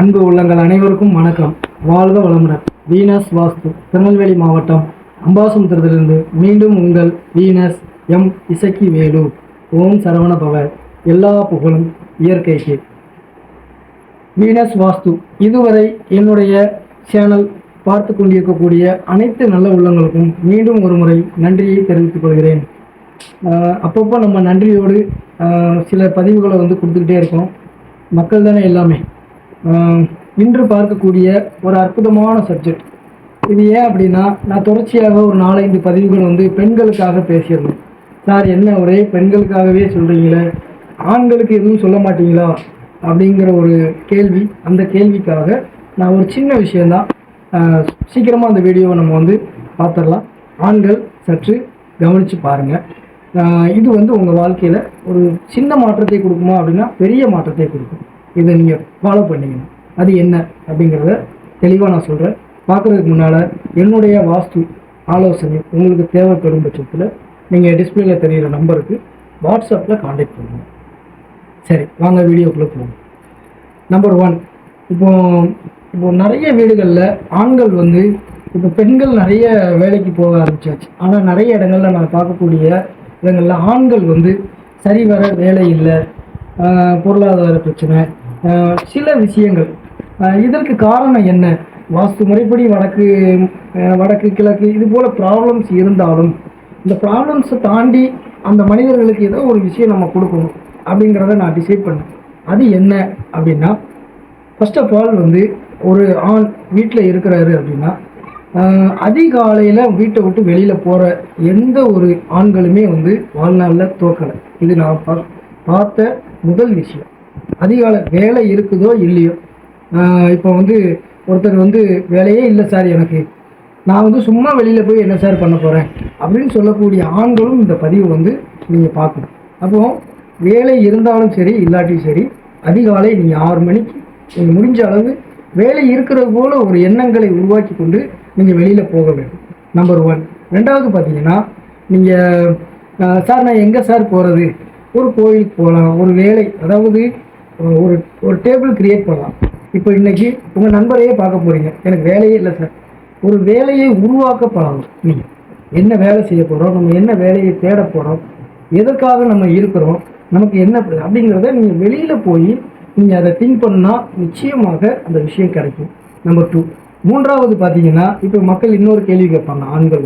அன்பு உள்ளங்கள் அனைவருக்கும் வணக்கம். வாழ்க வளமுடன். வீனஸ் வாஸ்து திருநெல்வேலி மாவட்டம் அம்பாசமுத்திரத்திலிருந்து மீண்டும் உங்கள் வீனஸ் எம் இசக்கி வேலு. ஓம் சரவண பவ. எல்லா புகழும் இயற்கைக்கு. வீனஸ் வாஸ்து இதுவரை என்னுடைய சேனல் பார்த்து கொண்டிருக்கக்கூடிய அனைத்து நல்ல உள்ளங்களுக்கும் மீண்டும் ஒரு முறை நன்றியை தெரிவித்துக் கொள்கிறேன். அப்பப்போ நம்ம நன்றியோடு சில பதிவுகளை கொடுத்துக்கிட்டே இருக்கோம். மக்கள் தானே எல்லாமே. இன்று பார்க்கக்கூடிய ஒரு அற்புதமான சப்ஜெக்ட் இது. ஏன் அப்படின்னா, நான் தொடர்ச்சியாக ஒரு 4-5 பதிவுகள் பெண்களுக்காக பேசியிருந்தேன். சார், என்ன ஒரே பெண்களுக்காகவே சொல்கிறீங்களே, ஆண்களுக்கு எதுவும் சொல்ல மாட்டீங்களா அப்படிங்கிற ஒரு கேள்வி. அந்த கேள்விக்காக நான் ஒரு சின்ன விஷயந்தான், சீக்கிரமாக அந்த வீடியோவை நம்ம பார்த்துடலாம். ஆண்கள் சற்று கவனித்து பாருங்கள். இது உங்கள் வாழ்க்கையில் ஒரு சின்ன மாற்றத்தை கொடுக்குமா அப்படின்னா பெரிய மாற்றத்தை கொடுக்கும். இதை நீங்கள் ஃபாலோ பண்ணிக்கணும். அது என்ன அப்படிங்கிறத தெளிவாக நான் சொல்கிறேன். பார்க்குறதுக்கு முன்னால் என்னுடைய வாஸ்து ஆலோசனை உங்களுக்கு தேவைப்படும் பட்சத்தில் நீங்கள் டிஸ்பிளேல தெரிகிற நம்பருக்கு வாட்ஸ்அப்பில் காண்டாக்ட் பண்ணுங்கள். சரி, வாங்க வீடியோக்குள்ளே போகணும். நம்பர் 1, இப்போ நிறைய வீடுகளில் ஆண்கள் இப்போ பெண்கள் நிறைய வேலைக்கு போக ஆரம்பிச்சாச்சு. ஆனால் நிறைய இடங்களில் நான் பார்க்கக்கூடிய இடங்களில் ஆண்கள் சரிவர வேலை இல்லை, பொருளாதார பிரச்சனை, சில விஷயங்கள். இதற்கு காரணம் என்ன? வாஸ்து முறைப்படி வடக்கு கிழக்கு இது போல் ப்ராப்ளம்ஸ் இருந்தாலும் இந்த ப்ராப்ளம்ஸை தாண்டி அந்த மனிதர்களுக்கு ஏதோ ஒரு விஷயம் நம்ம கொடுக்கணும் அப்படிங்கிறத நான் டிசைட் பண்ணேன். அது என்ன அப்படின்னா, ஃபர்ஸ்ட் ஆஃப் ஆல் ஒரு ஆண் வீட்டில் இருக்கிறாரு அப்படின்னா அதிகாலையில் வீட்டை விட்டு வெளியில் போகிற எந்த ஒரு ஆண்களுமே வாழ்நாளில் தோக்கலை. இது நான் பார்த்த முதல் விஷயம். அதிகாலை வேலை இருக்குதோ இல்லையோ, இப்போ ஒருத்தர் வேலையே இல்லை சார் எனக்கு, நான் சும்மா வெளியில் போய் என்ன சார் பண்ண போகிறேன் அப்படின்னு சொல்லக்கூடிய ஆண்களும் இந்த பதிவு நீங்கள் பார்க்கணும். அப்போது வேலை இருந்தாலும் சரி இல்லாட்டியும் சரி, அதிகாலை நீங்கள் 6 மணிக்கு நீங்கள் முடிஞ்ச அளவு வேலை இருக்கிறது போல் ஒரு எண்ணங்களை உருவாக்கி கொண்டு நீங்கள் வெளியில் போக வேண்டும். நம்பர் 1. ரெண்டாவது பார்த்தீங்கன்னா, நீங்கள் சார் நான் எங்கே சார் போகிறது, ஒரு கோயிலுக்கு போகலாம், ஒரு வேலை, அதாவது ஒரு டேபிள் கிரியேட் பண்ணலாம். இப்போ இன்றைக்கி உங்கள் நண்பரையே பார்க்க போகிறீங்க, எனக்கு வேலையே இல்லை சார். ஒரு வேலையை உருவாக்க பழகும். நீங்கள் என்ன வேலை செய்ய போகிறோம், நம்ம என்ன வேலையை தேட போகிறோம், எதற்காக நம்ம இருக்கிறோம், நமக்கு என்ன அப்படிங்கிறத நீங்கள் வெளியில் போய் நீங்கள் அதை திங்க் பண்ணால் நிச்சயமாக அந்த விஷயம் கிடைக்கும். நம்பர் 2. மூன்றாவது பார்த்தீங்கன்னா, இப்போ மக்கள் இன்னொரு கேள்வி கேட்பாங்க. ஆண்கள்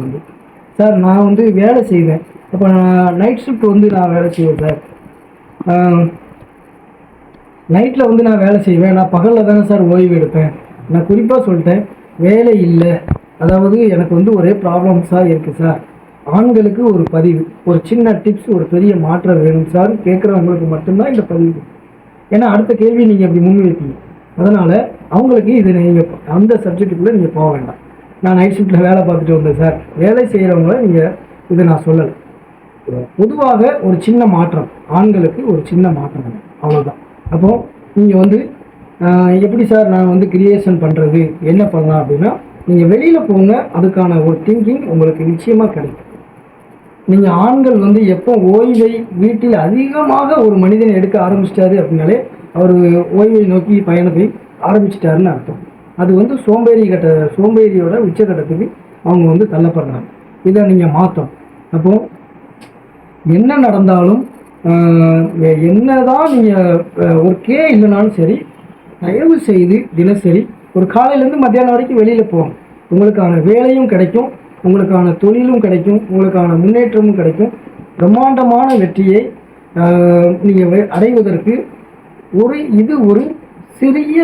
சார் நான் வேலை செய்வேன், அப்போ நான் நைட் ஷிஃப்ட் நான் வேலை செய்வேன் சார், நைட்டில் நான் வேலை செய்வேன், நான் பகலில் தானே சார் ஓய்வு எடுப்பேன். நான் குறிப்பாக சொல்லிட்டேன், வேலை இல்லை, அதாவது எனக்கு ஒரே ப்ராப்ளம்ஸாக இருக்குது சார். ஆண்களுக்கு ஒரு பதிவு, ஒரு சின்ன டிப்ஸ், ஒரு பெரிய மாற்றம் வேணும் சார் கேட்குறவங்களுக்கு மட்டும்தான் இந்த பதிவு. ஏன்னா அடுத்த கேள்வி நீங்கள் அப்படி முன்வைப்பீங்க. அதனால் அவங்களுக்கு இது நீங்கள் அந்த சப்ஜெக்டுக்குள்ளே நீங்கள் போக வேண்டாம். நான் நைட் ஷிஃப்ட்டில் வேலை பார்த்துட்டு வந்தேன் சார், வேலை செய்கிறவங்கள நீங்கள் இதை நான் சொல்லலை. பொதுவாக ஒரு சின்ன மாற்றம், ஆண்களுக்கு ஒரு சின்ன மாற்றம், அவ்வளோதான். அப்போது நீங்கள் எப்படி சார் நான் கிரியேஷன் பண்ணுறது, என்ன பண்ணலாம் அப்படின்னா, நீங்கள் வெளியில் போங்க, அதுக்கான ஒரு திங்கிங் உங்களுக்கு நிச்சயமாக கிடைக்கும். நீங்கள் ஆண்கள் எப்போ ஓய்வை வீட்டில் அதிகமாக ஒரு மனிதன் எடுக்க ஆரம்பிச்சிட்டாரு அப்படின்னாலே அவர் ஓய்வை நோக்கி பயணத்தை ஆரம்பிச்சிட்டாருன்னு அர்த்தம். அது சோம்பேறியோட உச்சகட்டத்துக்கு அவங்க தள்ளப்படுறாங்க. இதை நீங்கள் மாற்றணும். அப்போது என்ன நடந்தாலும் என்னதான் நீங்கள் ஒர்க்கே இல்லைனாலும் சரி, தயவு செய்து தினசரி ஒரு காலையிலேருந்து மத்தியானம் வரைக்கும் வெளியில் போகும். உங்களுக்கான வேலையும் கிடைக்கும், உங்களுக்கான தொழிலும் கிடைக்கும், உங்களுக்கான முன்னேற்றமும் கிடைக்கும். பிரம்மாண்டமான வெற்றியை நீங்கள் அடைவதற்கு இது ஒரு சிறிய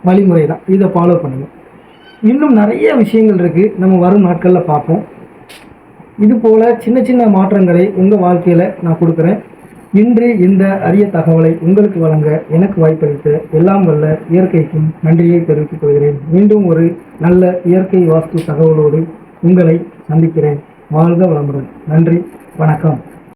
வழிமுறை தான். இதை ஃபாலோ பண்ணுங்கள். இன்னும் நிறைய விஷயங்கள் இருக்குது, நம்ம வரும் நாட்களில் பார்ப்போம். இது போல் சின்ன சின்ன மாற்றங்களை உங்கள் வாழ்க்கையில் நான் கொடுக்குறேன். இன்று இந்த அரிய தகவலை உங்களுக்கு வழங்க எனக்கு வாய்ப்பளித்த எல்லாம் வல்ல இயற்கைக்கும் நன்றியை தெரிவித்துக் கொள்கிறேன். மீண்டும் ஒரு நல்ல இயற்கை வாஸ்து தகவலோடு உங்களை சந்திக்கிறேன். வாழ்க வளமுடன். நன்றி, வணக்கம்.